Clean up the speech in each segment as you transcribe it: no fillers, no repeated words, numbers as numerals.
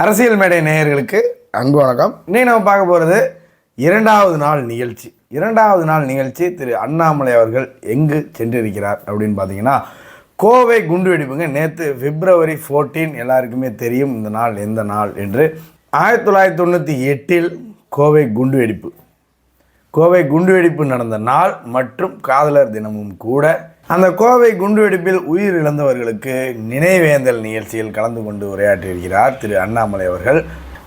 அரசியல் மேடை நேயர்களுக்கு அன்பு வணக்கம். இன்னைக்கு நம்ம பார்க்க போகிறது இரண்டாவது நாள் நிகழ்ச்சி திரு அண்ணாமலை அவர்கள் எங்கு சென்றிருக்கிறார் அப்படின்னு பார்த்தீங்கன்னா, கோவை குண்டுவெடிப்புங்க. நேற்று February 14 எல்லாருக்குமே தெரியும் இந்த நாள் எந்த நாள் என்று. 1998 கோவை குண்டுவெடிப்பு நடந்த நாள் மற்றும் காதலர் தினமும் கூட. அந்த கோவை குண்டுவெடிப்பில் உயிர் இழந்தவர்களுக்கு நினைவேந்தல் நிகழ்ச்சியில் கலந்து கொண்டு உரையாற்றியிருக்கிறார் திரு அண்ணாமலை அவர்கள்.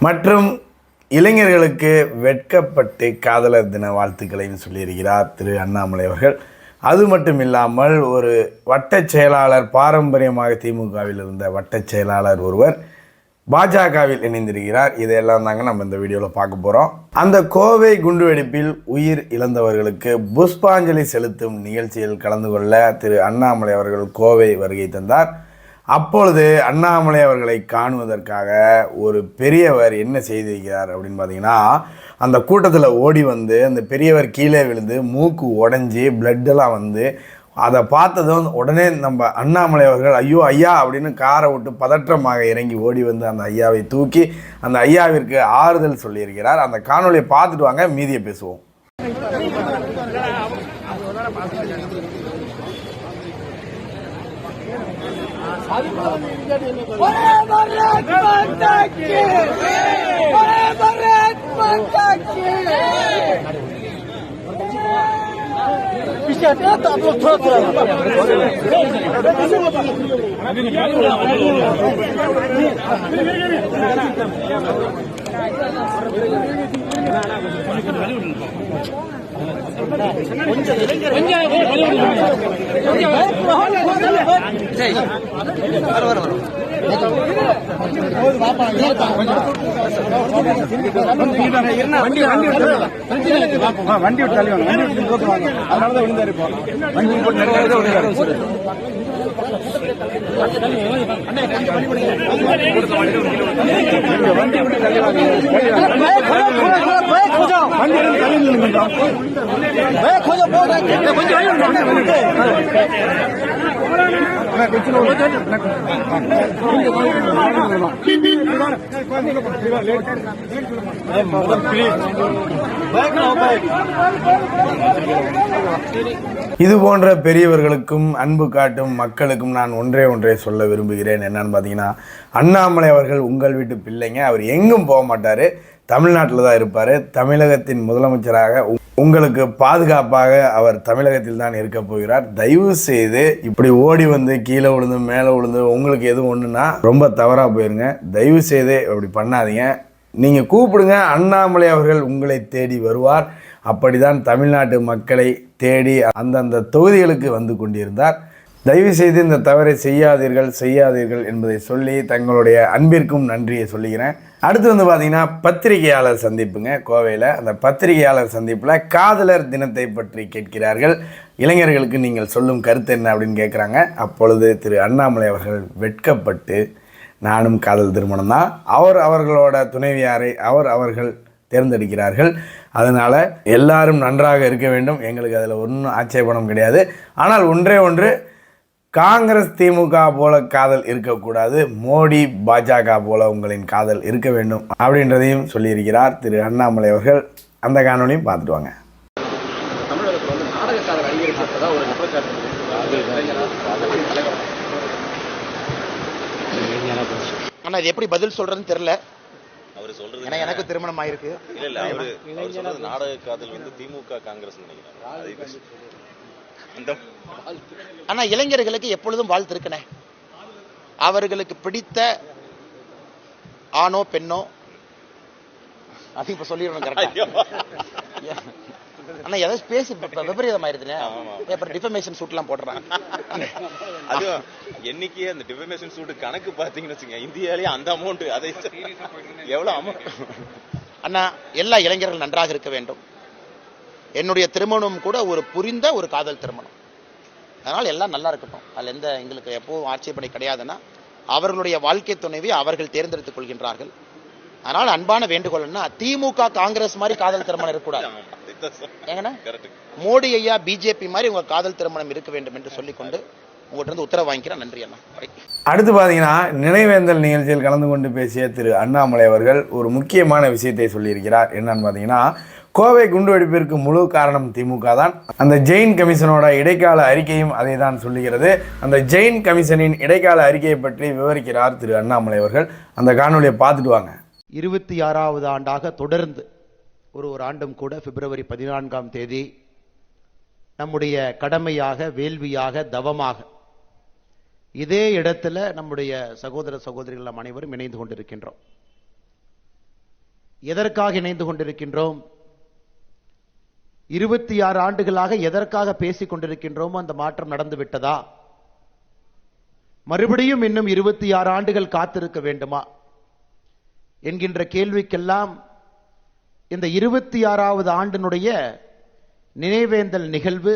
மற்றும் இளைஞர்களுக்கு வெட்கப்பட்டு காதலர் தின வாழ்த்துக்களையும் சொல்லியிருக்கிறார் திரு அண்ணாமலை அவர்கள். அது மட்டும் இல்லாமல் ஒரு வட்டச் செயலாளர், பாரம்பரியமாக திமுகவில் இருந்த வட்டச் செயலாளர் ஒருவர் பாஜகவில் இணைந்திருக்கிறார். இதையெல்லாம் தாங்க நம்ம இந்த வீடியோவில் பார்க்க போகிறோம். அந்த கோவை குண்டுவெடிப்பில் உயிர் இழந்தவர்களுக்கு புஷ்பாஞ்சலி செலுத்தும் நிகழ்ச்சியில் கலந்து கொள்ள திரு அண்ணாமலை அவர்கள் கோவை வருகை தந்தார். அப்பொழுது அண்ணாமலை அவர்களை காணுவதற்காக ஒரு பெரியவர் என்ன செய்திருக்கிறார் அப்படின்னு பார்த்தீங்கன்னா, அந்த கூட்டத்தில் ஓடி வந்து அந்த பெரியவர் கீழே விழுந்து மூக்கு உடஞ்சி பிளட்டெல்லாம் வந்து அதை பார்த்ததும் உடனே நம்ம அண்ணாமலை அவர்கள் ஐயோ ஐயா அப்படின்னு காரை விட்டு பதற்றமாக இறங்கி ஓடி வந்து அந்த ஐயாவை தூக்கி அந்த ஐயாவிற்கு ஆறுதல் சொல்லியிருக்கிறார். அந்த காணொலியை பார்த்துட்டு வாங்க, மீதியை பேசுவோம். வண்டி விட்டு தள்ளி வாங்க, வண்டி விட்டு வாங்க. அதனாலதான் விழுந்தாரு. இப்போ வண்டி போட்டு வண்டி விட்டு தள்ளி வாங்க. இது போன்ற பெரியவர்களுக்கும் அன்பு காட்டும் மக்களுக்கும் நான் ஒன்றே சொல்ல விரும்புகிறேன். என்னன்னு பார்த்தீங்கன்னா, அண்ணாமலை அவர்கள் உங்கள் வீட்டு பிள்ளைங்க. அவர் எங்கும் போக மாட்டார், தமிழ்நாட்டில் தான் இருப்பார். தமிழகத்தின் முதலமைச்சராக உங்களுக்கு பாதுகாப்பாக அவர் தமிழகத்தில் தான் இருக்க போகிறார். தயவு செய்து இப்படி ஓடி வந்து கீழே விழுந்து மேலே விழுந்து உங்களுக்கு எதுவும் ஒன்றுனா ரொம்ப தவறாக போயிருங்க. தயவு செய்து அப்படி பண்ணாதீங்க. நீங்கள் கூப்பிடுங்க, அண்ணாமலை அவர்கள் உங்களை தேடி வருவார். அப்படிதான் தமிழ்நாட்டு மக்களை தேடி அந்தந்த தொகுதிகளுக்கு வந்து கொண்டிருந்தார். தயவு செய்து இந்த தவறை செய்யாதீர்கள் என்பதை சொல்லி தங்களுடைய அன்பிற்கும் நன்றியை சொல்லிக்கிறேன். அடுத்து வந்து பார்த்தீங்கன்னா, பத்திரிகையாளர் சந்திப்புங்க கோவையில். அந்த பத்திரிகையாளர் சந்திப்பில் காதலர் தினத்தை பற்றி கேட்கிறார்கள். இளைஞர்களுக்கு நீங்கள் சொல்லும் கருத்து என்ன அப்படின்னு கேட்குறாங்க. அப்பொழுது திரு அண்ணாமலை அவர்கள் வெட்கப்பட்டு, நானும் காதல் திருமணம் தான், அவர்களோட துணைவியாரை அவர்கள் தேர்ந்தெடுக்கிறார்கள். அதனால் எல்லாரும் நன்றாக இருக்க வேண்டும், எங்களுக்கு அதில் ஒன்றும் ஆட்சேபணம் கிடையாது. ஆனால் ஒன்று காங்கிரஸ் திமுக போல காதல் இருக்கக்கூடாது, மோடி பாஜக போல உங்களின் காதல் இருக்க வேண்டும் அப்படின்றதையும் சொல்லியிருக்கிறார் திரு அண்ணாமலை அவர்கள். அந்த காணொலியும் பார்த்துட்டு வாங்க. ஆனா இது எப்படி பதில் சொல்றதுன்னு தெரியல. ஏன்னா எனக்கு திருமணம் ஆயிருக்கு. நாடக காதல் வந்து திமுக காங்கிரஸ் நினைக்கிறேன். ஆனா இளைஞர்களுக்கு எப்பொழுதும் வாழ்த்து இருக்கனே. அவர்களுக்கு பிடித்த ஆணோ பெண்ணோ அது இப்ப சொல்லிடணும் கரெக்டா. ஆனா ஏதாவது பேசி விபரீதம் ஆயிருதுனே, அப்புறம் டிஃபமேஷன் சூட் எல்லாம் போடுறாங்க. அது என்னைக்கு அந்த டிஃபமேஷன் சூட் கணக்கு பாத்தீங்கன்னு வச்சுங்க, இந்தியாலேயே அந்த அமௌண்ட் அதை எவ்வளவு அமௌண்ட். அண்ணா எல்லா இளைஞர்கள் நன்றாக இருக்க வேண்டும். என்னுடைய திருமணம் கூட ஒரு புரிந்த ஒரு காதல் திருமணம். அதனால் எல்லாம் நல்லா இருக்கட்டும். அதில் எந்த எங்களுக்கு எப்பவும் ஆட்சேபனை கிடையாதுன்னா, அவர்களுடைய வாழ்க்கை துணைவி அவர்கள் தேர்ந்தெடுத்துக் கொள்கின்றார்கள். அதனால் அன்பான வேண்டுகோள்னா, திமுக காங்கிரஸ் மாதிரி காதல் திருமணம் இருக்கக்கூடாது. மோடி ஐயா பிஜேபி மாதிரி உங்க காதல் திருமணம் இருக்க வேண்டும் என்று சொல்லிக்கொண்டு உங்கள்கிட்ட இருந்து உத்தரவு வாங்கிக்கிறேன். நன்றி அண்ணா. அடுத்து பார்த்தீங்கன்னா நினைவேந்தல் நிகழ்ச்சியில் கலந்து கொண்டு பேசிய திரு அண்ணாமலை அவர்கள் ஒரு முக்கியமான விஷயத்தை சொல்லியிருக்கிறார். என்னன்னு பார்த்தீங்கன்னா, கோவை குண்டுவெடிப்பிற்கு முழு காரணம் திமுக தான். அந்த ஜெயின் கமிஷனோட இடைக்கால அறிக்கையும் அதை தான் சொல்லுகிறது. அந்த ஜெயின் கமிஷனின் இடைக்கால அறிக்கையை பற்றி விவரிக்கிறார் திரு அண்ணாமலை அவர்கள். அந்த காணொலியை பார்த்துட்டு வாங்க. 26வது ஆண்டாக தொடர்ந்து ஒரு ஆண்டும் கூட பிப்ரவரி 14ஆம் தேதி நம்முடைய கடமையாக, வேள்வியாக, தவமாக இதே இடத்துல நம்முடைய சகோதர சகோதரிகள் நாம் அனைவரும் இணைந்து கொண்டிருக்கின்றோம். எதற்காக இணைந்து கொண்டிருக்கின்றோம்? 26 ஆண்டுகளாக எதற்காக பேசிக் கொண்டிருக்கின்றோமோ அந்த மாற்றம் நடந்து விட்டதா? மறுபடியும் இன்னும் 26 ஆண்டுகள் காத்திருக்க வேண்டுமா என்கின்ற கேள்விக்கெல்லாம் இந்த 26வது ஆண்டினுடைய நினைவேந்தல் நிகழ்வு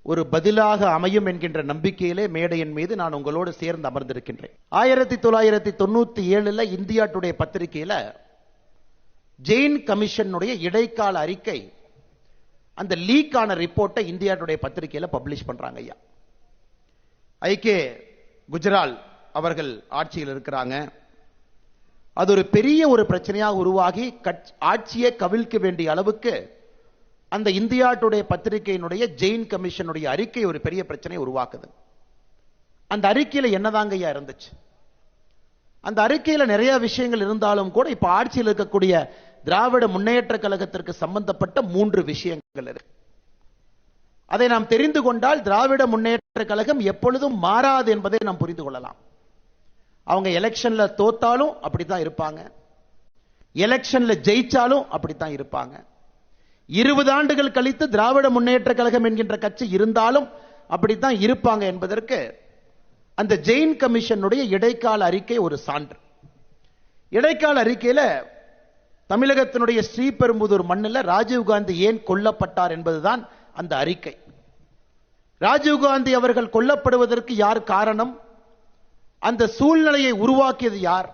ஒரு பதிலாக அமையும் என்கின்ற நம்பிக்கையிலே மேடையின் மீது நான் உங்களோடு சேர்ந்து அமர்ந்திருக்கின்றேன். 1997 இந்தியா டுடே பத்திரிகையில ஜெயின் கமிஷனுடைய இடைக்கால அறிக்கை, அந்த லீக்கான ரிப்போர்ட்டை இந்தியா டுடே பத்திரிகையில பப்ளிஷ் பண்றாங்க. ஐயா ஐகே குஜரால் அவர்கள் ஆட்சியில் இருக்கிறாங்க. அது ஒரு பெரிய ஒரு பிரச்சனையாக உருவாகி ஆட்சியை கவிழ்க்க வேண்டிய அளவுக்கு அந்த இந்தியா டுடே பத்திரிகையினுடைய ஜெயின் கமிஷனுடைய அறிக்கை ஒரு பெரிய பிரச்சனை உருவாக்குது. அந்த அறிக்கையில என்னதாங்க ஐயா இருந்துச்சு? அந்த அறிக்கையில நிறைய விஷயங்கள் இருந்தாலும் கூட இப்ப ஆட்சியில் இருக்கக்கூடிய திராவிட முன்னேற்ற கழகத்திற்கு சம்பந்தப்பட்ட 3 விஷயங்கள் இருக்கு. அதை நாம் தெரிந்து கொண்டால் திராவிட முன்னேற்ற கழகம் எப்பொழுதும் மாறாது என்பதை நாம் புரிந்து கொள்ளலாம். அவங்க எலெக்ஷன்ல தோத்தாலும் அப்படித்தான் இருப்பாங்க, எலெக்ஷன்ல ஜெயிச்சாலும் அப்படித்தான் இருப்பாங்க. 20 ஆண்டுகள் கழித்து திராவிட முன்னேற்ற கழகம் என்கின்ற கட்சி இருந்தாலும் அப்படித்தான் இருப்பாங்க என்பதற்கு அந்த ஜெயின் கமிஷனுடைய இடைக்கால அறிக்கை ஒரு சான்று. இடைக்கால அறிக்கையில தமிழகத்தினுடைய ஸ்ரீபெரும்புதூர் மண்ணில் ராஜீவ்காந்தி ஏன் கொல்லப்பட்டார் என்பதுதான் அந்த அறிக்கை. ராஜீவ்காந்தி அவர்கள் கொல்லப்படுவதற்கு யார் காரணம்? அந்த சூழ்நிலையை உருவாக்கியது யார்?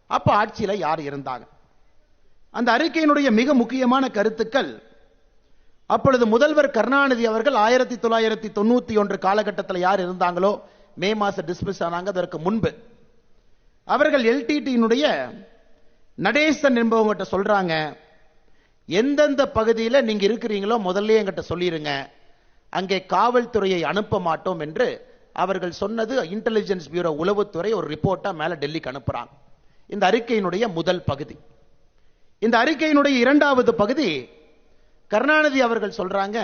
அப்ப ஆட்சியில யார் இருந்தாங்க? அந்த அறிக்கையினுடைய மிக முக்கியமான கருத்துக்கள், அப்பொழுது முதல்வர் கருணாநிதி அவர்கள் 1991 காலகட்டத்தில் யார் இருந்தாங்களோ, மே மாசம் டிஸ்மிஸ் ஆனாங்க. அதற்கு முன்பு அவர்கள் எல்டிடியினுடைய நடேசன் என்பவங்கிட்ட சொல்றாங்க, எந்தெந்த பகுதியில் நீங்க இருக்கிறீங்களோ முதல்ல என்கிட்ட சொல்லிருங்க, அங்கே காவல்துறையை அனுப்ப மாட்டோம் என்று அவர்கள் சொன்னது இன்டெலிஜென்ஸ் பியூரோ உளவுத்துறை ஒரு ரிப்போர்ட்டா மேல டெல்லிக்கு அனுப்புறாங்க. இந்த அறிக்கையினுடைய முதல் பகுதி. இந்த அறிக்கையினுடைய 2வது பகுதி, கருணாநிதி அவர்கள் சொல்றாங்க,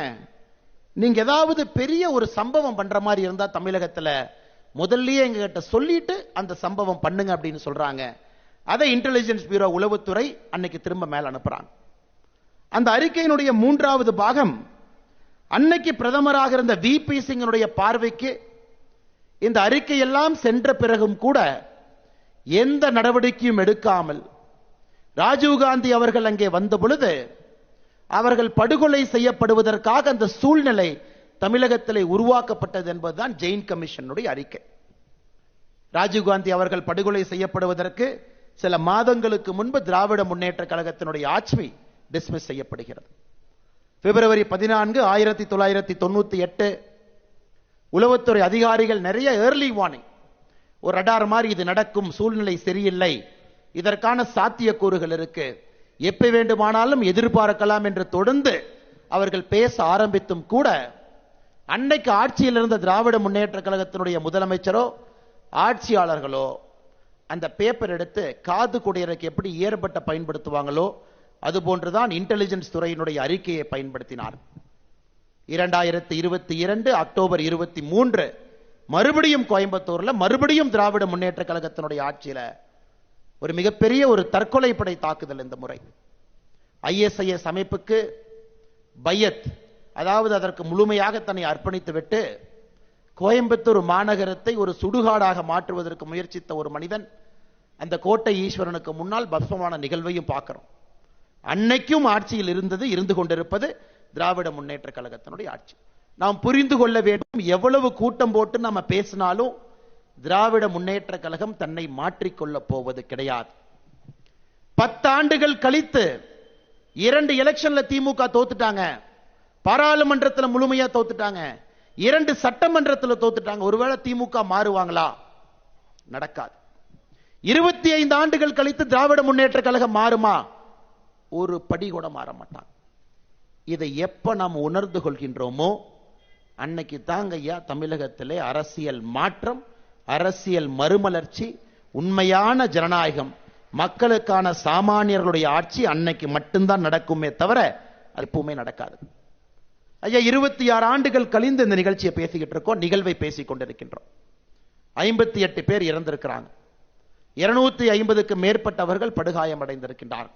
நீங்க ஏதாவது பெரிய ஒரு சம்பவம் பண்ற மாதிரி இருந்தா தமிழகத்துல முதல்லயே எங்ககிட்ட சொல்லிட்டு அந்த சம்பவம் பண்ணுங்க அப்படின்னு சொல்றாங்க. அதை இன்டெலிஜென்ஸ் பியூரோ உளவுத்துறை அன்னைக்கு திரும்ப மேல அனுப்புறாங்க. அந்த அறிக்கையினுடைய 3வது பாகம், அன்னைக்கு பிரதமராக இருந்த விபி சிங்கினுடைய பார்வைக்கு இந்த அறிக்கையெல்லாம் சென்ற பிறகும் கூட எந்த நடவடிக்கையும் எடுக்காமல் ராஜீவ்காந்தி அவர்கள் அங்கே வந்த பொழுது அவர்கள் படுகொலை செய்யப்படுவதற்காக அந்த சூழ்நிலை தமிழகத்திலே உருவாக்கப்பட்டது என்பதுதான் ஜெயின் கமிஷனுடைய அறிக்கை. ராஜீவ்காந்தி அவர்கள் படுகொலை செய்யப்படுவதற்கு சில மாதங்களுக்கு முன்பு திராவிட முன்னேற்ற கழகத்தினுடைய ஆட்சி டிஸ்மிஸ் செய்யப்படுகிறது. பிப்ரவரி 14, 1998 உளவுத்துறை அதிகாரிகள் நிறைய ஏர்லி வார்னிங், ஒரு ரடார் மாதிரி இது நடக்கும், சூழ்நிலை சரியில்லை, இதற்கான சாத்தியக்கூறுகள் இருக்கு, எப்ப வேண்டுமானாலும் எதிர்பார்க்கலாம் என்று தொடர்ந்து அவர்கள் பேச ஆரம்பித்தும் கூட அன்னைக்கு ஆட்சியில் இருந்த திராவிட முன்னேற்ற கழகத்தினுடைய முதலமைச்சரோ ஆட்சியாளர்களோ அந்த பேப்பர் எடுத்து காது குடையருக்கு எப்படி ஏற்பட்ட பயன்படுத்துவாங்களோ அதுபோன்றுதான் இன்டெலிஜென்ஸ் துறையினுடைய அறிக்கையை பயன்படுத்தினார். 2022 அக்டோபர் 23 மறுபடியும் கோயம்புத்தூர்ல மறுபடியும் திராவிட முன்னேற்ற கழகத்தினுடைய ஆட்சியில ஒரு மிகப்பெரிய ஒரு தற்கொலை படை தாக்குதல். இந்த முறை ISIS அமைப்புக்கு பையத், அதாவது அதற்கு முழுமையாக தன்னை அர்ப்பணித்து விட்டு கோயம்புத்தூர் மாநகரத்தை ஒரு சுடுகாடாக மாற்றுவதற்கு முயற்சித்த ஒரு மனிதன் அந்த கோட்டை ஈஸ்வரனுக்கு முன்னால் பஸ்மமான நிகழ்வையும் பார்க்கிறோம். அன்னைக்கும் ஆட்சியில் இருந்து கொண்டிருப்பது திராவிட முன்னேற்ற கழகத்தினுடைய ஆட்சி. நாம் புரிந்து கொள்ள வேண்டும், எவ்வளவு கூட்டம் போட்டு நாம பேசினாலும் திராவிட முன்னேற்ற கழகம் தன்னை மாற்றிக்கொள்ள போவது கிடையாது. 10 ஆண்டுகள் கழித்து 2 எலெக்ஷன்ல திமுக தோத்துட்டாங்க, பாராளுமன்றத்தில் முழுமையா தோத்துட்டாங்க, 2 சட்டமன்றத்தில் தோத்துட்டாங்க. ஒருவேளை திமுக மாறுவாங்களா? நடக்காது. 25 ஆண்டுகள் கழித்து திராவிட முன்னேற்ற கழகம் மாறுமா? ஒரு படி கூட மாற மாட்டான். இதை எப்ப நாம் உணர்ந்து கொள்கின்றோமோ அன்னைக்கு தாங்க ஐயா தமிழகத்திலே அரசியல் மாற்றம், அரசியல் மறுமலர்ச்சி, உண்மையான ஜனநாயகம், மக்களுக்கான சாமானியர்களுடைய ஆட்சி அன்னைக்கு மட்டும்தான் நடக்குமே தவிர அது எப்பவுமே நடக்காது. ஐயா 26 ஆண்டுகள் கழிந்து இந்த நிகழ்ச்சியை பேசிக்கிட்டு இருக்கோம், நிகழ்வை பேசிக் கொண்டிருக்கின்றோம். 58 பேர் இறந்திருக்கிறாங்க, 250க்கு மேற்பட்டவர்கள் படுகாயம் அடைந்திருக்கின்றார்.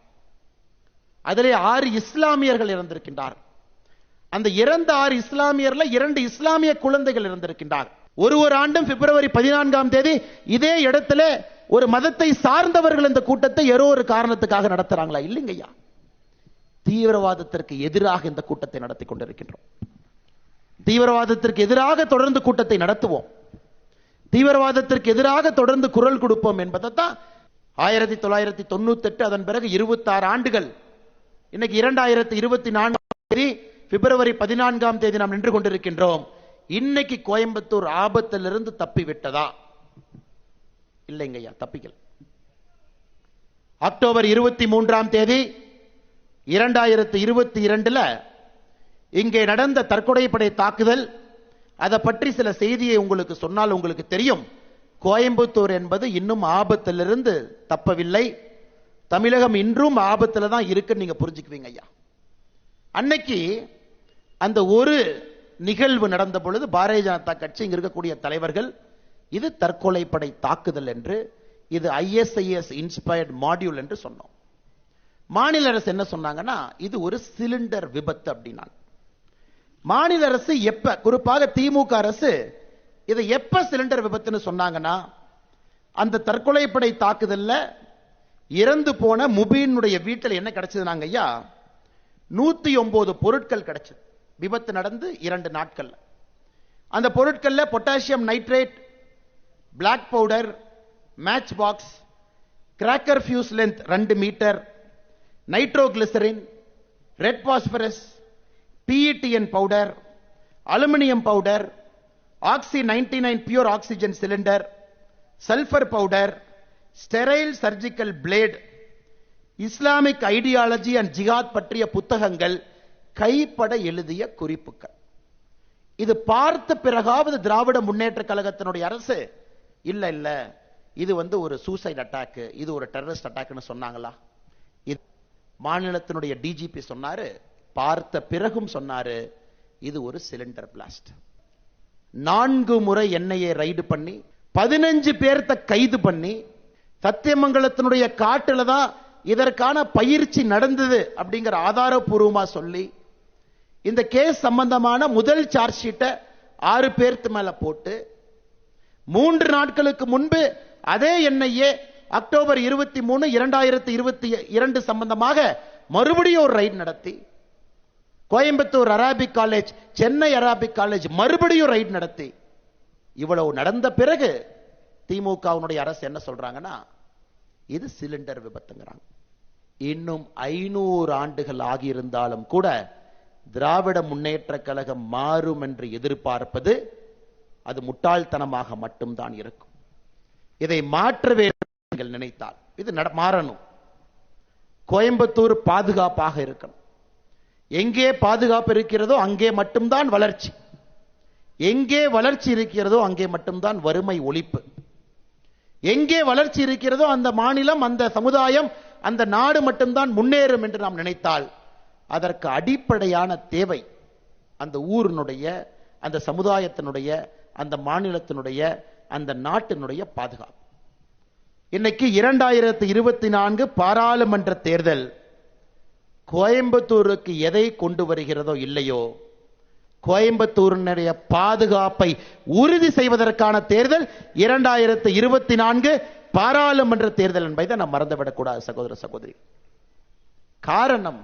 அதிலே 6 இஸ்லாமியர்கள் இறந்திருக்கின்றார். அந்த இறந்த 6 இஸ்லாமியர்ல 2 இஸ்லாமிய குழந்தைகள் இறந்திருக்கின்றார். ஒரு ஆண்டும் பிப்ரவரி 14ஆம் தேதி இதே இடத்துல ஒரு மதத்தை சார்ந்தவர்கள் இந்த கூட்டத்தை ஏதோ ஒரு காரணத்துக்காக நடத்துறாங்களா? இல்லைங்கய்யா, தீவிரவாதத்திற்கு எதிராக இந்த கூட்டத்தை நடத்தி கொண்டிருக்கின்றோம். தீவிரவாதத்திற்கு எதிராக தொடர்ந்து கூட்டத்தை நடத்துவோம், தீவிரவாதத்திற்கு எதிராக தொடர்ந்து குரல் கொடுப்போம் என்பதை தான் 1998 அதன் பிறகு 26 ஆண்டுகள், இன்னைக்கு 2024 பிப்ரவரி 14ஆம் தேதி நாம் நின்று கொண்டிருக்கின்றோம். இன்னைக்கு கோயம்புத்தூர் ஆபத்திலிருந்து தப்பி விட்டதா? இல்லைங்கய்யா, தப்பிக்கல. அக்டோபர் 23ஆம் தேதி 2022 இங்கே நடந்த தற்கொலைப்படை தாக்குதல், அதை பற்றி சில செய்தியை உங்களுக்கு சொன்னால் உங்களுக்கு தெரியும். கோயம்புத்தூர் என்பது இன்னும் ஆபத்திலிருந்து தப்பவில்லை, தமிழகம் இன்றும் ஆபத்தில் தான் இருக்குன்னு நீங்க புரிஞ்சுக்குவீங்க ஐயா. அன்னைக்கு அந்த ஒரு நிகழ்வு நடந்த பொழுது பாரதிய ஜனதா கட்சி இங்க இருக்கக்கூடிய தலைவர்கள் இது தற்கொலைப்படை தாக்குதல் என்று, இது ISIS இன்ஸ்பயர்ட் மாடியூல் என்று சொன்னோம். மாநில அரசு என்ன சொன்னாங்கன்னா இது ஒரு சிலிண்டர் விபத்து அப்படின்னா. மாநில அரசு எப்ப, குறிப்பாக திமுக அரசு இதை எப்ப சிலிண்டர் விபத்துன்னு சொன்னாங்கன்னா, அந்த தற்கொலைப்படை தாக்குதல்ல இறந்து போன முபீனுடைய வீட்டில் என்ன கிடைச்சது ஐயா? 109 பொருட்கள் கிடைச்சது. விபத்து நடந்து 2 நாட்கள். அந்த பொருட்கள்ல potassium nitrate, black powder, match box, cracker fuse length 2 metre, nitroglycerin, red phosphorus, PETN powder, aluminium powder, oxy 99 pure oxygen cylinder, sulphur powder, sterile surgical blade, Islamic ideology and ஜிஹாத் பற்றிய புத்தகங்கள், கைப்பட எழுதிய குறிப்புகள். இது பார்த்த பிறகாவது திராவிட முன்னேற்ற கழகத்தினுடைய அரசு இல்ல இல்ல இது ஒரு சூசைட் அட்டாக், இது ஒரு டெரரிஸ்ட் அட்டாக்னு சொன்னாங்களா? மாநிலத்தினுடைய டிஜிபி சொன்னாரு, பார்த்த பிறகும் சொன்னாரு இது ஒரு சிலிண்டர் பிளாஸ்ட். 4 முறை என்ஐஏ ரைடு பண்ணி 15 பேர்த்த கைது பண்ணி சத்தியமங்கலத்தினுடைய காட்டுல தான் இதற்கான பயிற்சி நடந்தது அப்படிங்கிற ஆதாரபூர்வமா சொல்லி இந்த கேஸ் சம்பந்தமான முதல் சார்ஜ் ஷீட்டை 6 பேர்த்து மேல போட்டு 3 நாட்களுக்கு முன்பு அதே என்ஐஏ அக்டோபர் 23, 2022 சம்பந்தமாக மறுபடியும் ஒரு ரைட் நடத்தி, Coimbatore Arabic college, Chennai Arabic college மறுபடியும் ரைட் நடத்தி, இவ்வளவு நடந்த பிறகு திமுகவுடைய அரசு என்ன சொல்றாங்கன்னா இது சிலிண்டர் விபத்துங்கிறாங்க. இன்னும் 500 ஆண்டுகள் ஆகியிருந்தாலும் கூட திராவிட முன்னேற்ற கழகம் மாறும் என்று எதிர்பார்ப்பது அது முட்டாள்தனமாக மட்டும்தான் இருக்கும். இதை மாற்ற வேண்டும் நினைத்தால் இது மாறணும். கோயம்புத்தூர் பாதுகாப்பாக இருக்கணும். எங்கே பாதுகாப்பு இருக்கிறதோ அங்கே மட்டும்தான் வளர்ச்சி, எங்கே வளர்ச்சி இருக்கிறதோ அங்கே மட்டும்தான் வறுமை ஒழிப்பு, எங்கே வளர்ச்சி இருக்கிறதோ அந்த மாநிலம், அந்த சமுதாயம், அந்த நாடு மட்டும்தான் முன்னேறும் என்று நாம் நினைத்தால் அதற்கு அடிப்படையான தேவை அந்த ஊரினுடைய, அந்த சமுதாயத்தினுடைய, அந்த மாநிலத்தினுடைய, அந்த நாட்டினுடைய பாதுகாப்பு. இன்னைக்கு 2024 பாராளுமன்ற தேர்தல் கோயம்புத்தூருக்கு எதை கொண்டு வருகிறதோ இல்லையோ, கோயம்புத்தூரினுடைய பாதுகாப்பை உறுதி செய்வதற்கான தேர்தல் 2024 பாராளுமன்ற தேர்தல் என்பதை நாம் மறந்துவிடக்கூடாது சகோதர சகோதரி. காரணம்,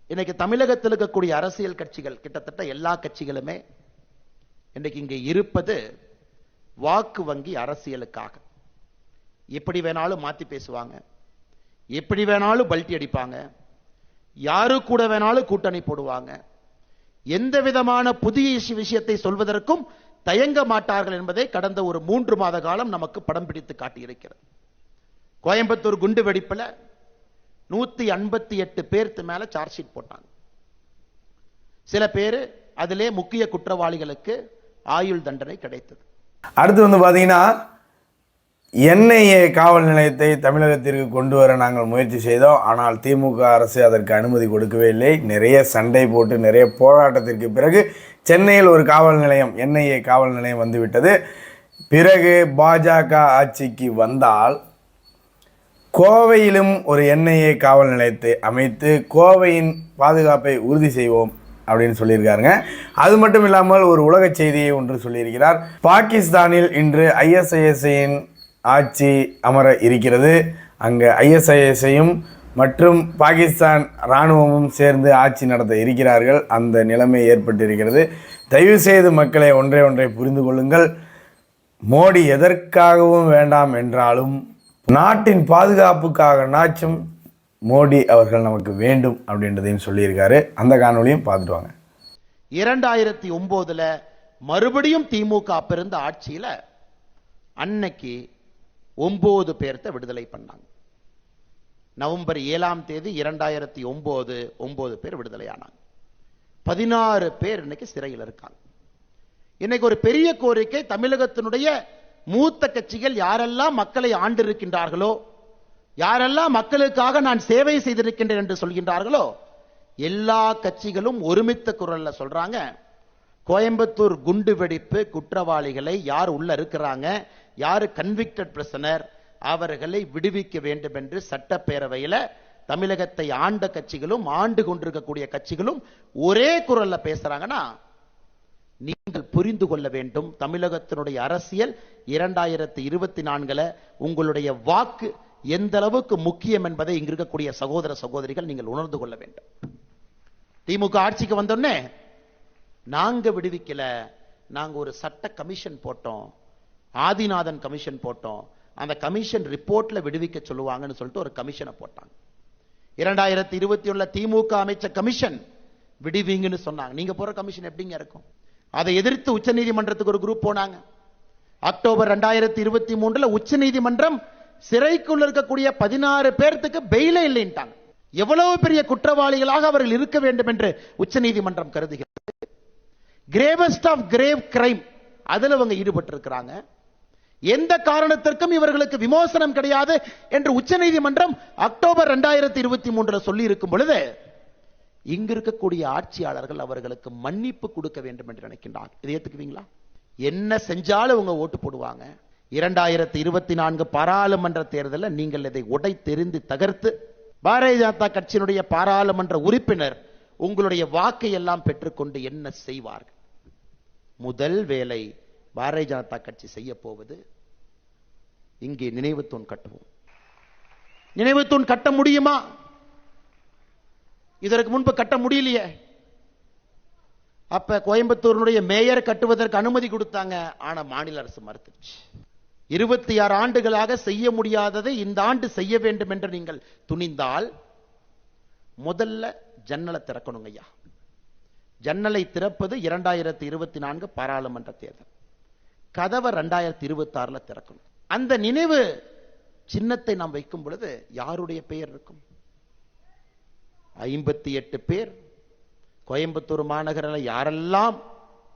இன்னைக்கு தமிழகத்தில் இருக்கக்கூடிய அரசியல் கட்சிகள், கிட்டத்தட்ட எல்லா கட்சிகளுமே இன்னைக்கு இங்கே இருப்பது வாக்கு வங்கி அரசியலுக்காக. எப்படி வேணாலும் மாத்தி பேசுவாங்க, எப்படி வேணாலும் பல்ட்டி அடிப்பாங்க, யாரு கூட வேணாலும் கூட்டணி போடுவாங்க, எந்த விதமான புதிய விஷயத்தை சொல்வதற்கும் தயங்க மாட்டார்கள் என்பதை கடந்த ஒரு 3 மாத காலம் நமக்கு படம் பிடித்து காட்டியிருக்கிறது. கோயம்புத்தூர் குண்டு வெடிப்புல 158 பேருக்கு மேல சார்ஜ் ஷீட் போட்டாங்க. சில பேர் அதிலே முக்கிய குற்றவாளிகளுக்கு ஆயுள் தண்டனை கிடைத்தது. அடுத்து வந்து பார்த்தீங்கன்னா, என்ஐஏ காவல் நிலையத்தை தமிழகத்திற்கு கொண்டு வர நாங்கள் முயற்சி செய்தோம். ஆனால் திமுக அரசு அதற்கு அனுமதி கொடுக்கவே இல்லை. நிறைய சண்டை போட்டு நிறைய போராட்டத்திற்கு பிறகு சென்னையில் ஒரு காவல் நிலையம், என்ஐஏ காவல் நிலையம் வந்துவிட்டது. பிறகு பாஜக ஆட்சிக்கு வந்தால் கோவையிலும் ஒரு என்ஐஏ காவல் நிலையத்தை அமைத்து கோவையின் பாதுகாப்பை உறுதி செய்வோம் அப்படின்னு சொல்லியிருக்காருங்க. அது மட்டும் இல்லாமல் ஒரு உலக செய்தியை ஒன்று சொல்லியிருக்கிறார். பாகிஸ்தானில் இன்று ISISயின் ஆட்சி அமர இருக்கிறது. அங்கே ISISயும் மற்றும் பாகிஸ்தான் இராணுவமும் சேர்ந்து ஆட்சி நடத்த இருக்கிறார்கள். அந்த நிலைமை ஏற்பட்டிருக்கிறது. தயவு செய்து மக்களை ஒன்றை புரிந்து கொள்ளுங்கள். மோடி எதற்காகவும் வேண்டாம் என்றாலும் நாட்டின் பாதுகாப்புக்காக நாச்சும் மோடி அவர்கள் நமக்கு வேண்டும் அப்படின்றதையும் சொல்லியிருக்காரு. அந்த காணொலியும் பார்த்துட்டு வாங்க. 2009 மறுபடியும் திமுக பிறந்த ஆட்சியில அன்னைக்கு 9 பேர்த்த விடுதலை பண்ணாங்க. நவம்பர் 7ஆம் தேதி 2009 9 பேர் விடுதலை ஆனாங்க. 16 பேர் இன்னைக்கு சிறையில் இருக்காங்க. இன்னைக்கு ஒரு பெரிய கோரிக்கை, தமிழகத்தினுடைய மூத்த கட்சிகள் யாரெல்லாம் மக்களை ஆண்டிருக்கின்றார்களோ, யாரெல்லாம் மக்களுக்காக நான் சேவை செய்திருக்கின்றேன் என்று சொல்கின்றார்களோ, எல்லா கட்சிகளும் ஒருமித்த குரல்ல சொல்றாங்க, கோயம்புத்தூர் குண்டு வெடிப்பு குற்றவாளிகளை யார் உள்ள இருக்கிறாங்க, யாரு கன்விக்டட் பிரிசனர், அவர்களை விடுவிக்க வேண்டும் என்று சட்டப்பேரவையில் தமிழகத்தை ஆண்ட கட்சிகளும் ஆண்டு கொண்டிருக்கக்கூடிய கட்சிகளும் ஒரே குரல்ல பேசுறாங்கன்னா, நீங்கள் புரிந்து கொள்ள வேண்டும், தமிழகத்தினுடைய அரசியல் 2024 உங்களுடைய வாக்கு எந்த அளவுக்கு முக்கியம் என்பதை இங்க இருக்கக்கூடிய சகோதர சகோதரிகள் நீங்கள் உணர்ந்து கொள்ள வேண்டும். திமுக ஆட்சிக்கு வந்தோடனே நாங்க விடுவிக்கல, நாங்க ஒரு சட்ட கமிஷன் போட்டோம், ஆதிநாதன் கமிஷன் போட்டோம், அந்த கமிஷன் ரிப்போர்ட்ல விடுவிக்க சொல்லுவாங்கன்னு சொல்லிட்டு ஒரு கமிஷனை போட்டாங்க. 2021 திமுக அமைச்ச கமிஷன் விடுவிங்கன்னு சொன்னாங்க. நீங்க போற கமிஷன் எப்படிங்க இருக்கும்? அதை எதிர்த்து உச்சநீதிமன்றத்துக்கு ஒரு குரூப் போனாங்க. அக்டோபர் 2023 உச்சநீதிமன்றம் சிறைக்குள்ள இருக்கக்கூடிய 16 பேருக்கு பெயிலே இல்லைன்ட்டாங்க. எவ்வளவு பெரிய குற்றவாளிகளாக அவர்கள் இருக்க வேண்டும் என்று உச்சநீதிமன்றம் கருதுகிறது. கிரேவஸ்ட் ஆஃப் கிரேவ் கிரைம் அதுல அவங்க ஈடுபட்டு இருக்கிறாங்க. எந்த காரணத்திற்கும் இவர்களுக்கு விமோசனம் கிடையாது என்று உச்சநீதிமன்றம் அக்டோபர் 2023 சொல்லி இருக்கும் பொழுது, இங்க இருக்கக்கூடிய ஆட்சியாளர்கள் அவர்களுக்கு மன்னிப்பு கொடுக்க வேண்டும் என்று நினைக்கின்றார்கள். இதை ஏத்துக்குவீங்களா? என்ன செஞ்சாலும் அவங்க ஓட்டு போடுவாங்க. 2024 பாராளுமன்ற தேர்தலில் நீங்கள் இதை உடைத்தெறிந்து தகர்த்து பாரதிய ஜனதா கட்சியினுடைய பாராளுமன்ற உறுப்பினர் உங்களுடைய வாக்கை எல்லாம் பெற்றுக்கொண்டு என்ன செய்வார்கள்? முதல் வேலை பாரதிய ஜனதா கட்சி செய்ய போவது, இங்கே நினைவு தூண் கட்டுவோம். நினைவு தூண் கட்ட முடியுமா? இதற்கு முன்பு கட்ட முடியலையே. அப்ப கோயம்புத்தூருடைய மேயர் கட்டுவதற்கு அனுமதி கொடுத்தாங்க, ஆனா மாநில அரசு மறுத்துச்சு. 26 ஆண்டுகளாக செய்ய முடியாததை இந்த ஆண்டு செய்ய வேண்டும் என்று நீங்கள் துணிந்தால் முதல்ல ஜன்னலை திறக்கணுங்க ஐயா. ஜன்னலை திறப்பது 2024 பாராளுமன்ற தேர்தல். கதவை 2026 திறக்கணும். அந்த நினைவு சின்னத்தை நாம் வைக்கும் பொழுது யாருடைய பெயர் இருக்கும்? 58 பேர் கோயம்புத்தூர் மாநகரில் யாரெல்லாம்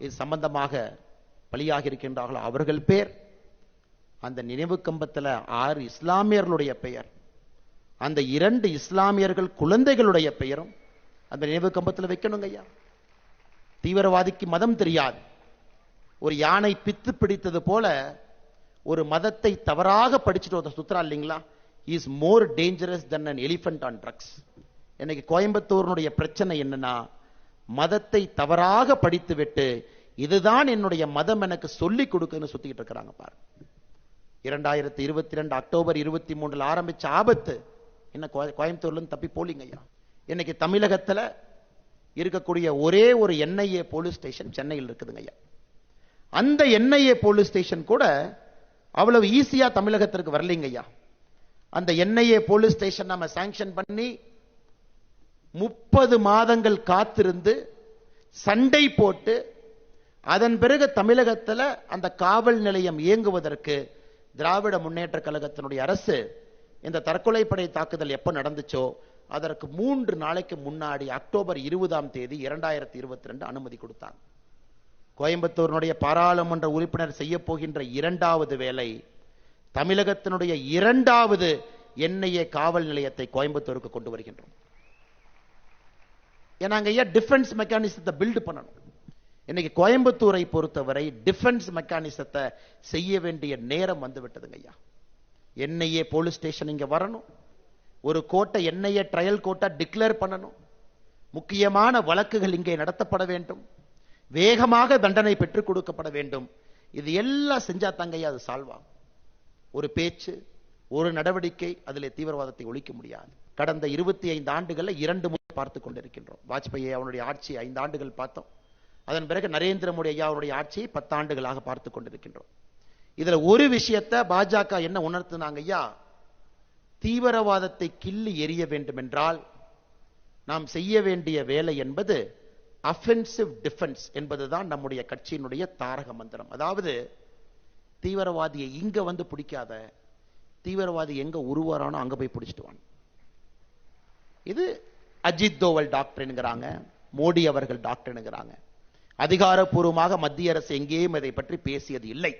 இது சம்பந்தமாக பலியாகி இருக்கின்றார்களோ அவர்கள் பேர், அந்த நினைவு கம்பத்தில் 6 இஸ்லாமியர்களுடைய பெயர், அந்த 2 இஸ்லாமியர்கள் குழந்தைகளுடைய பெயரும் அந்த நினைவு கம்பத்தில் வைக்கணுங்க ஐயா. தீவிரவாதிக்கு மதம் தெரியாது. ஒரு யானை பித்து பிடித்தது போல ஒரு மதத்தை தவறாக படிச்சுட்டு சுத்துறா இல்லைங்களா, is more dangerous then an elephant on drugs. இன்னைக்கு கோயம்புத்தூருடைய பிரச்சனை என்னன்னா, மதத்தை தவறாக படித்து விட்டு இதுதான் என்னுடைய மதம் எனக்கு சொல்லிக் கொடுக்குன்னு சுத்திட்டு இருக்கிறாங்க பாரு. 2022 அக்டோபர் 23 ஆரம்பிச்ச ஆபத்து என்ன கோயம்புத்தூர்ல இருந்து தப்பி போலிங்க ஐயா. இன்னைக்கு தமிழகத்துல இருக்கக்கூடிய ஒரே ஒரு NIA போலீஸ் ஸ்டேஷன் சென்னையில் இருக்குதுங்க ஐயா. அந்த NIA போலீஸ் ஸ்டேஷன் கூட அவ்வளவு ஈஸியா தமிழகத்திற்கு வரலைங்க ஐயா. அந்த NIA போலீஸ் ஸ்டேஷன் நம்ம சாங்ஷன் பண்ணி 30 மாதங்கள் காத்திருந்து சண்டை போட்டு அதன் பிறகு தமிழகத்தில் அந்த காவல் நிலையம் இயங்குவதற்கு திராவிட முன்னேற்ற கழகத்தினுடைய அரசு இந்த தற்கொலைப்படை தாக்குதல் எப்ப நடந்துச்சோ அதற்கு 3 நாளைக்கு முன்னாடி அக்டோபர் 20ஆம் தேதி 2022 அனுமதி கொடுத்தாங்க. கோயம்புத்தூரினுடைய பாராளுமன்ற உறுப்பினர் செய்ய போகின்ற 2வது வேலை தமிழகத்தினுடைய 2வது என்ஐஏ காவல் நிலையத்தை கோயம்புத்தூருக்கு கொண்டு வருகின்றோம். ஏன்னா ஐயா டிஃபென்ஸ் மெக்கானிசத்தை பில்ட் பண்ணணும். இன்னைக்கு கோயம்புத்தூரை பொறுத்தவரை டிஃபென்ஸ் மெக்கானிசத்தை செய்ய வேண்டிய நேரம் வந்து விட்டதுங்க ஐயா. என்ஐஏ போலீஸ் ஸ்டேஷன் இங்க வரணும், ஒரு கோட்டை என்ஐஏ ட்ரையல் கோட்டா டிக்ளேர் பண்ணணும், முக்கியமான வழக்குகள் இங்கே நடத்தப்பட வேண்டும், வேகமாக தண்டனை பெற்றுக் கொடுக்கப்பட வேண்டும். இது எல்லாம் செஞ்சா தங்கையா அது சால்வ் ஆகும். ஒரு பேச்சு, ஒரு நடவடிக்கை அதிலே தீவிரவாதத்தை ஒழிக்க முடியாது. கடந்த 25 ஆண்டுகள்ல 2 முறை பார்த்துக் கொண்டிருக்கின்றோம். வாஜ்பாய் அவனுடைய ஆட்சி 5 ஆண்டுகள் பார்த்தோம். அதன் பிறகு நரேந்திர மோடி ஐயா அவருடைய ஆட்சியை 10 ஆண்டுகளாக பார்த்துக் கொண்டிருக்கின்றோம். இதுல ஒரு விஷயத்தை பாஜக என்ன உணர்த்தினாங்க ஐயா, தீவிரவாதத்தை கிள்ளி எறிய வேண்டும் என்றால் நாம் செய்ய வேண்டிய வேலை என்பது அஃபென்சிவ் டிஃபென்ஸ் என்பதுதான் நம்முடைய கட்சியினுடைய தாரக மந்திரம். அதாவது தீவிரவாதியை இங்க வந்து பிடிக்காத, தீவிரவாதி எங்க உருவாரானோ அங்க போய் பிடிச்சிட்டு வாங்க. இது அஜித் தோவல் டாக்டர்ங்கிறாங்க, மோடி அவர்கள் டாக்டர்ங்கிறாங்க. அதிகாரப்பூர்வமாக மத்திய அரசு எங்கேயும் இதை பற்றி பேசியது இல்லை.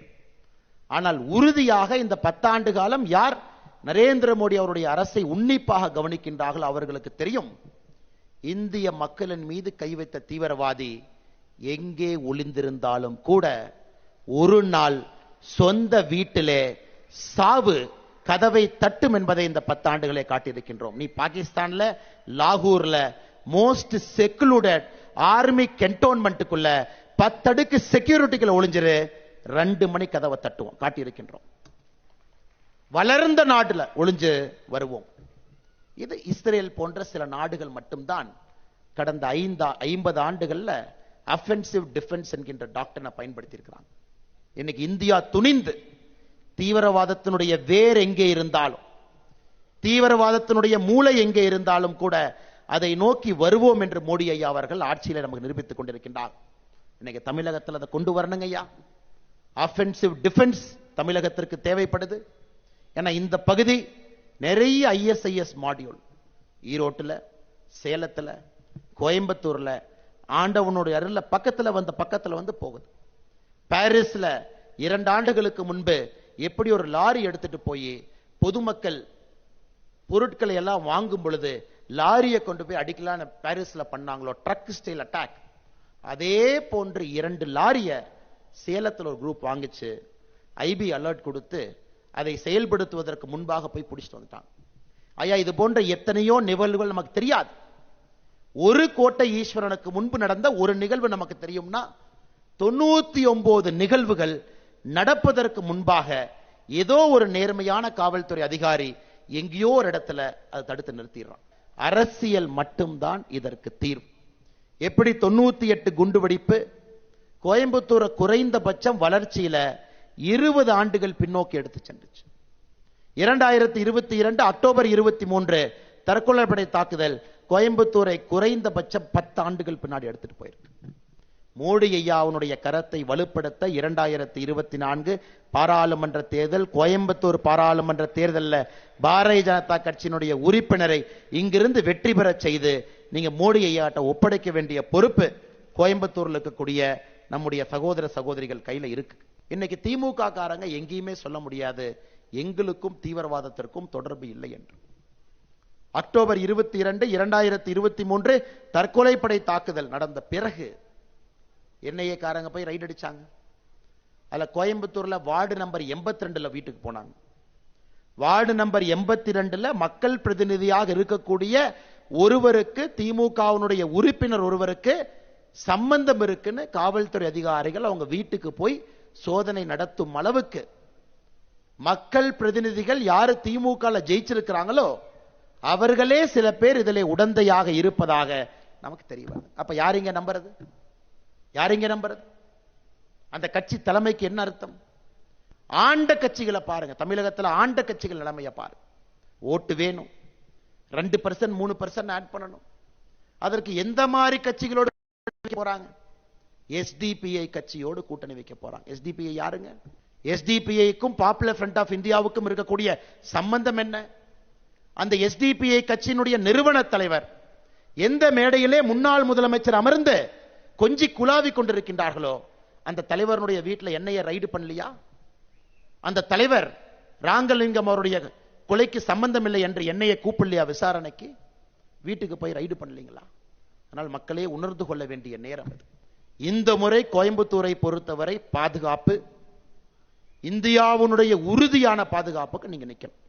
ஆனால் உறுதியாக இந்த 10 ஆண்டு காலம் யார் நரேந்திர மோடி அவருடைய அரசை உன்னிப்பாக கவனிக்கின்றார்கள் அவர்களுக்கு தெரியும், இந்திய மக்களின் மீது கை வைத்த தீவிரவாதி எங்கே ஒளிந்திருந்தாலும் கூட ஒரு நாள் சொந்த வீட்டிலே சாவு கதவை தட்டும் என்பதை இந்த 10 ஆண்டுகளை காட்டியிருக்கின்றோம். நீ பாகிஸ்தான்ல லாகூர்ல மோஸ்ட் செக்லூடட் ஆர்மி கென்டோன்மெண்ட்டுக்குள்ள 10 அடுக்கு செக்யூரிட்டிக்குள்ள ஒளிஞ்சிரு, 2 மணி கதவை தட்டுவோம் காட்டியிருக்கின்றோம். வளர்ந்த நாடுல ஒளிஞ்சு வருவோம். இது இஸ்ரேல் போன்ற சில நாடுகள் மட்டும்தான் கடந்த 50 ஆண்டுகள்ல அஃபென்சிவ் டிஃபென்ஸ் என்கின்ற டாக்டரை பயன்படுத்தி இருக்கிறாங்க. இன்னைக்கு இந்தியா துணிந்து தீவிரவாதத்தினுடைய வேர் எங்கே இருந்தாலும், தீவிரவாதத்தினுடைய மூளை எங்கே இருந்தாலும் கூட அதை நோக்கி வருவோம் என்று மோடி ஐயா அவர்கள் ஆட்சியில நமக்கு நிரூபித்துக் கொண்டிருக்கின்றார். இன்னைக்கு தமிழகத்தில் அதை கொண்டு வரணுங்க ஐயா. அஃபென்சிவ் டிஃபென்ஸ் தமிழகத்திற்கு தேவைப்படுது. ஏன்னா இந்த பகுதி நிறைய ISIS மாடியூல் ஈரோட்டுல, சேலத்துல, கோயம்புத்தூர்ல, ஆண்டவனுடைய அருள்ல பக்கத்துல வந்து போகுது. பாரிஸ்ல 2 ஆண்டுகளுக்கு முன்பு எப்படி ஒரு லாரி எடுத்துட்டு போய் பொதுமக்கள் பொருட்களை எல்லாம் வாங்கும் பொழுது லாரியை கொண்டு போய் அடிக்கலான்னு பாரிஸ்ல பண்ணாங்களோ, ட்ரக் ஸ்டைல் அட்டாக், அதே போன்று 2 லாரிய சேலத்தில் ஒரு குரூப் வாங்கிச்சு, IB அலர்ட் கொடுத்து அதை செயல்படுத்துவதற்கு முன்பாக போய் பிடிச்சிட்டு வந்துட்டாங்க. ஐயா இது போன்ற எத்தனையோ நிகழ்வுகள் நமக்கு தெரியாது. ஒரு கோட்டை ஈஸ்வரனுக்கு முன்பு நடந்த ஒரு நிகழ்வு நமக்கு தெரியும்னா 99 நிகழ்வுகள் நடப்பதற்கு முன்பாக ஏதோ ஒரு நேர்மையான காவல்துறை அதிகாரி எங்கேயோ ஒரு இடத்துல அதை தடுத்து நிறுத்திடுறான். அரசியல் மட்டும்தான் இதற்கு தீர்வு. எப்படி 98 குண்டுவெடிப்பு கோயம்புத்தூரை குறைந்தபட்சம் வளர்ச்சியில 20 ஆண்டுகள் பின்னோக்கி எடுத்து சென்றுச்சு. 2022 அக்டோபர் 23 தற்கொலைப்படை தாக்குதல் கோயம்புத்தூரை குறைந்தபட்சம் 10 ஆண்டுகள் பின்னாடி எடுத்துட்டு போயிருக்கு. மோடி ஐயாவுடைய கரத்தை வலுப்படுத்த 2024 பாராளுமன்ற தேர்தல், கோயம்புத்தூர் பாராளுமன்ற தேர்தலில் பாரதிய ஜனதா கட்சியினுடைய உறுப்பினரை இங்கிருந்து வெற்றி பெற செய்து நீங்க மோடி ஐயாட்ட ஒப்படைக்க வேண்டிய பொறுப்பு கோயம்புத்தூர்ல இருக்கக்கூடிய நம்முடைய சகோதர சகோதரிகள் கையில இருக்கு. இன்னைக்கு திமுக காரங்க எங்கேயுமே சொல்ல முடியாது எங்களுக்கும் தீவிரவாதத்திற்கும் தொடர்பு இல்லை என்று. அக்டோபர் 22 2023 தற்கொலைப்படை தாக்குதல் நடந்த பிறகு என்ஐஏ காரங்க போய் ரைட் அடிச்சாங்க. அதுல கோயம்புத்தூர்ல வார்டு நம்பர் 82ல வீட்டுக்கு போனாங்க. வார்டு நம்பர் 82ல மக்கள் பிரதிநிதியாக இருக்கக்கூடிய ஒருவருக்கு, திமுகவினுடைய உறுப்பினர் ஒருவருக்கு சம்பந்தம் இருக்குன்னு காவல்துறை அதிகாரிகள் அவங்க வீட்டுக்கு போய் சோதனை நடத்தும் அளவுக்கு மக்கள் பிரதிநிதிகள் யாரு திமுக ஜெயிச்சிருக்கிறாங்களோ அவர்களே சில பேர் இதிலே உடந்தையாக இருப்பதாக நமக்கு தெரியும். அப்ப யாரிங்க நம்புறது? யாரிங்க நம்புறது? அந்த கட்சி தலைமைக்கு என்ன அர்த்தம்? ஆண்ட கட்சிகளை பாருங்க, தமிழகத்தில் ஆண்ட கட்சிகள் நிலைமையை பாருங்க. ஓட்டு வேணும், 2% 3% ஆட் பண்ணணும். அதற்கு எந்த மாதிரி கட்சிகளோடு போறாங்க? எஸ்டிபிஐ கட்சியோடு கூட்டணி வைக்க போறாங்க. எஸ்டிபிஐ யாருங்க? எஸ்டிபிஐக்கும் பாப்புலர் ஃப்ரண்ட் ஆஃப் இந்தியாவுக்கும் இருக்கக்கூடிய சம்பந்தம் என்ன? அந்த எஸ்டிபிஐ கட்சியினுடைய நிறுவன தலைவர் எந்த மேடையிலே முன்னாள் முதலமைச்சர் அமர்ந்து கொஞ்சி குலாவி கொண்டிருக்கின்றார்களோ அந்த தலைவருடைய வீட்டில் என்னைய ரைடு பண்ணலையா? அந்த தலைவர் ராங்கலிங்கம் அவருடைய கொலைக்கு சம்பந்தம் இல்லை என்று என்னைய கூப்பிடலையா விசாரணைக்கு? வீட்டுக்கு போய் ரைடு பண்ணலீங்களா? ஆனால் மக்களே உணர்ந்து கொள்ள வேண்டிய நேரம் அது. இந்த முறை கோயம்புத்தூரை பொறுத்தவரை பாதுகாப்பு இந்தியாவுடைய உறுதியான பாதுகாப்புக்கு நீங்க நிக்கணும்.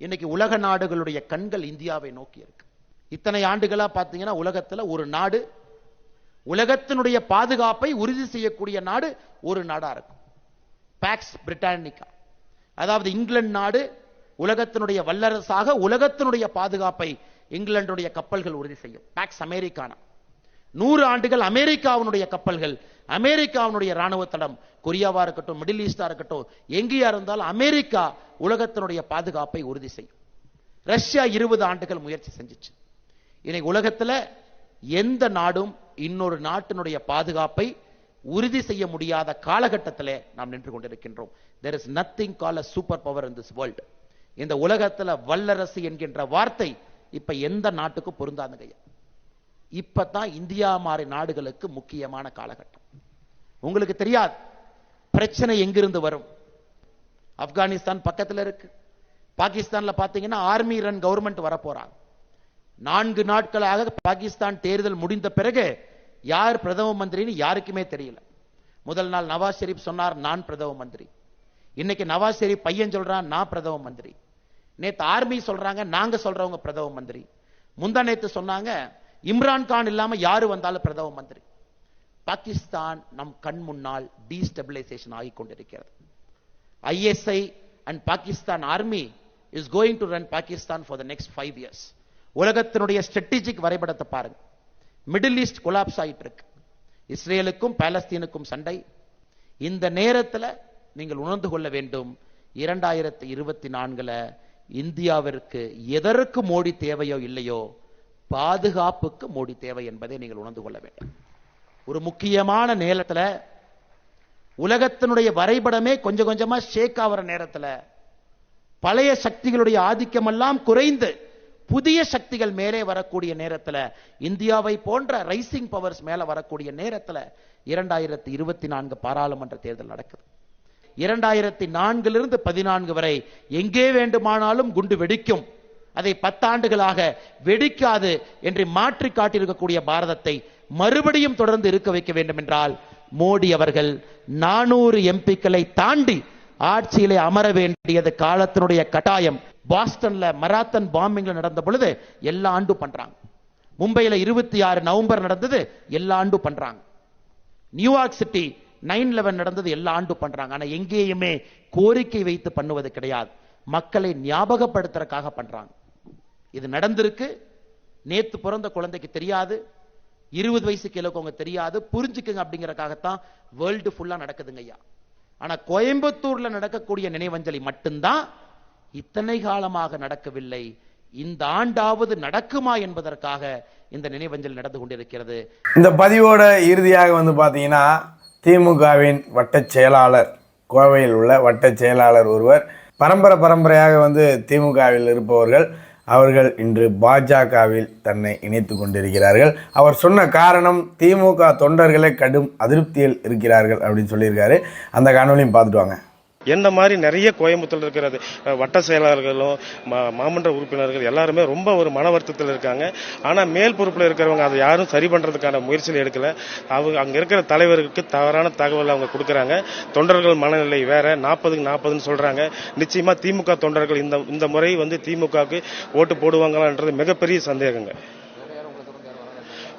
இன்னைக்கு உலக நாடுகளுடைய கண்கள் இந்தியாவை நோக்கி இருக்கு. இத்தனை ஆண்டுகளா பாத்தீங்கன்னா உலகத்துல ஒரு நாடு உலகத்தினுடைய பாதுகாப்பை உறுதி செய்யக்கூடிய நாடு ஒரு நாடா இருக்கும். பாக்ஸ் பிரிட்டானிகா, அதாவது இங்கிலாந்து நாடு உலகத்தினுடைய வல்லரசாக உலகத்தினுடைய பாதுகாப்பை இங்கிலாந்துடைய கப்பல்கள் உறுதி செய்யும். பாக்ஸ் அமெரிக்கானா 100 ஆண்டுகள் அமெரிக்காவுடைய கப்பல்கள், அமெரிக்காவுடைய ராணுவ தளம், கொரியாவா இருக்கட்டும், மிடில் ஈஸ்டா இருக்கட்டும், எங்கேயா இருந்தாலும் அமெரிக்கா உலகத்தினுடைய பாதுகாப்பை உறுதி செய்யும். ரஷ்யா 20 ஆண்டுகள் முயற்சி செஞ்சிச்சு. இன்னைக்கு உலகத்துல எந்த நாடும் இன்னொரு நாட்டினுடைய பாதுகாப்பை உறுதி செய்ய முடியாத காலகட்டத்தில் நாம் நின்று கொண்டிருக்கின்றோம். there is nothing called a super power in this world. இந்த உலகத்துல வல்லரசு என்கின்ற வார்த்தை இப்ப எந்த நாட்டுக்கும் பொருந்தாதுங்க. இப்பதான் இந்தியா மாதிரி நாடுகளுக்கு முக்கியமான காலகட்டம். உங்களுக்கு தெரியாது பிரச்சனை எங்கிருந்து வரும். ஆப்கானிஸ்தான் பக்கத்துல இருக்கு. பாகிஸ்தான்ல பாத்தீங்கன்னா ஆர்மி ரன் கவர்மெண்ட் வர போறாங்க. 4 நாட்களாக பாகிஸ்தான் தேர்தல் முடிந்த பிறகு யார் பிரதம மந்திரின்னு யாருக்குமே தெரியல. முதல் நாள் நவாஸ் ஷெரீப் சொன்னார் நான் பிரதம மந்திரி. இன்னைக்கு நவாஸ் ஷெரீப் பையன் சொல்றான் நான் பிரதம மந்திரி. நேத்து ஆர்மி சொல்றாங்க நாங்க சொல்றவங்க பிரதம மந்திரி. முந்தா நேத்து சொன்னாங்க இம்ரான் கான் இல்லாம யாரு வந்தாலும் பிரதம மந்திரி. பாகிஸ்தான் நம் கண் முன்னால் டீஸ்டபிலைசேஷன் ஆகிக் கொண்டிருக்கிறது. ISI and Pakistan army is going to run Pakistan for the next 5 years. உலகத்தினுடைய ஸ்ட்ராட்டஜிக் வரைபடத்தை பாருங்க. மிடில் ஈஸ்ட் கொலாப்ஸ் ஆயிட்டு இருக்கு. இஸ்ரேலுக்கும் பாலஸ்தீனுக்கும் சண்டை. இந்த நேரத்தில் நீங்கள் உணர்ந்து கொள்ள வேண்டும் 2024 இந்தியாவிற்கு எதற்கு மோடி தேவையோ இல்லையோ பாதுகாப்புக்கு மோடி தேவை என்பதை நீங்கள் உணர்ந்து கொள்ள வேண்டும். ஒரு முக்கியமான நேரத்தில் உலகத்தினுடைய வரைபடமே கொஞ்சம் கொஞ்சமா ஷேக் ஆகிற நேரத்தில் பழைய சக்திகளுடைய ஆதிக்கம் எல்லாம் குறைந்து புதிய சக்திகள் மேலே வரக்கூடிய நேரத்தில் இந்தியாவை போன்ற ரைசிங் பவர்ஸ் மேல வரக்கூடிய நேரத்தில் 2024 பாராளுமன்ற தேர்தல் நடக்குது. 2004 14 வரை எங்கே வேண்டுமானாலும் குண்டு வெடிக்கும், அதை 10 ஆண்டுகளாக வெடிக்காது என்று மாற்றி காட்டியிருக்கக்கூடிய பாரதத்தை மறுபடியும் தொடர்ந்து இருக்க வைக்க வேண்டும் என்றால் மோடி அவர்கள் 400 எம்பிக்களை தாண்டி ஆட்சியிலே அமர வேண்டியது காலத்தினுடைய கட்டாயம். பாஸ்டன்ல மராத்தன் பாம்பிங்ல நடந்த பொழுது எல்லா ஆண்டும் பண்றாங்க. மும்பையில 26 நவம்பர் நடந்தது எல்லா ஆண்டும் பண்றாங்க. நியூயார்க் சிட்டி 9/11 நடந்தது எல்லா ஆண்டும் பண்றாங்க. ஆனா எங்கேயுமே கோரிக்கை வைத்து பண்ணுவது கிடையாது. மக்களை ஞாபகப்படுத்துறதுக்காக பண்றாங்க. இது நடந்திருக்கு. நேத்து பிறந்த குழந்தைக்கு தெரியாது, 20 வயசு கிலோக்கு தெரியாது, புரிஞ்சுக்குங்க அப்படிங்கறதுக்காகத்தான் வேர்ல்டு ஃபுல்லா நடக்குதுங்க ஐயா. ஆனா கோயம்புத்தூர்ல நடக்கக்கூடிய நினைவஞ்சலி மட்டும்தான் இத்தனை காலமாக நடக்கவில்லை. இந்த ஆண்டாவது நடக்குமா என்பதற்காக இந்த நினைவஞ்சலி நடந்து கொண்டிருக்கிறது. இந்த பதிவோட இறுதியாக பாத்தீங்கன்னா திமுகவின் வட்டச் செயலாளர், கோவையில் உள்ள வட்டச் செயலாளர் ஒருவர், பரம்பரையாக திமுகவில் இருப்பவர்கள் அவர்கள் இன்று பாஜகவில் தன்னை இணைத்து கொண்டிருக்கிறார்கள். அவர் சொன்ன காரணம் திமுக தொண்டர்களே கடும் அதிருப்தியில் இருக்கிறார்கள் அப்படின்னு சொல்லியிருக்காரு. அந்த காணொலியும் பார்த்துட்டு வாங்க. என்ன மாதிரி நிறைய கோயம்புத்தூர்ல இருக்கிறது வட்ட செயலாளர்களும் மாமன்ற உறுப்பினர்கள் எல்லாருமே ரொம்ப ஒரு மன வருத்தத்தில் இருக்காங்க. ஆனா மேல் பொறுப்புல இருக்கிறவங்க அதை யாரும் சரி பண்றதுக்கான முயற்சியில் எடுக்கல. அவங்க அங்க இருக்கிற தலைவருக்கு தவறான தகவல் அவங்க கொடுக்கறாங்க. தொண்டர்கள் மனநிலை வேற, 40க்கு 40ன்னு சொல்றாங்க. நிச்சயமா திமுக தொண்டர்கள் இந்த முறை திமுகவுக்கு ஓட்டு போடுவாங்களான்றது மிகப்பெரிய சந்தேகங்க.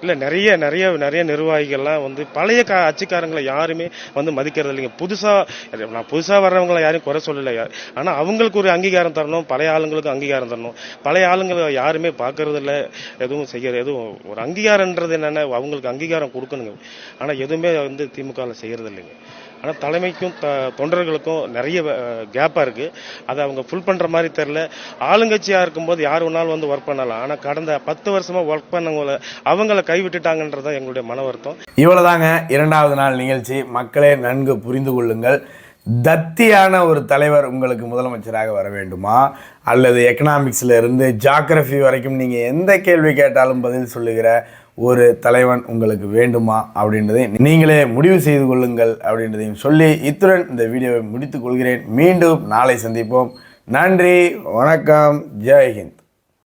இல்ல நிறைய நிர்வாகிகள்லாம் பழைய அச்சுக்காரங்களை யாருமே மதிக்கிறது இல்லைங்க. புதுசா வர்றவங்களை யாரும் குறை சொல்லல. ஆனா அவங்களுக்கு ஒரு அங்கீகாரம் தரணும், பழைய ஆளுங்களுக்கு அங்கீகாரம் தரணும். பழைய ஆளுங்களை யாருமே பாக்குறது இல்ல, எதுவும் செய்யறது. எதுவும் ஒரு அங்கீகாரம்ன்றது என்னன்னா அவங்களுக்கு அங்கீகாரம் கொடுக்கணுங்க. ஆனா எதுவுமே திமுக செய்யறது இல்லைங்க. ஆனால் தலைமைக்கும் தொண்டர்களுக்கும் நிறைய கேப்பாக இருக்குது. அதை அவங்க ஃபுல் பண்ணுற மாதிரி தெரில. ஆளுங்கட்சியாக இருக்கும்போது யார் வேணாலும் வந்து ஒர்க் பண்ணலாம். ஆனால் கடந்த 10 வருஷமாக ஒர்க் பண்ணவங்கள அவங்கள கைவிட்டுட்டாங்கன்றது தான் எங்களுடைய மன வருத்தம். இவ்வளவுதாங்க 2வது நாள் நிகழ்ச்சி. மக்களே நன்கு புரிந்து கொள்ளுங்கள். தத்தியான ஒரு தலைவர் உங்களுக்கு முதலமைச்சராக வர வேண்டுமா, அல்லது எக்கனாமிக்ஸ்ல இருந்து ஜியாகிரபி வரைக்கும் நீங்கள் எந்த கேள்வி கேட்டாலும் பதில் சொல்லுகிற ஒரு தலைவன் உங்களுக்கு வேண்டுமா அப்படின்றதை நீங்களே முடிவு செய்து கொள்ளுங்கள் அப்படின்றதையும் சொல்லி இத்துடன் இந்த வீடியோவை முடித்துக் கொள்கிறேன். மீண்டும் நாளை சந்திப்போம். நன்றி, வணக்கம், ஜெய் ஹிந்த்.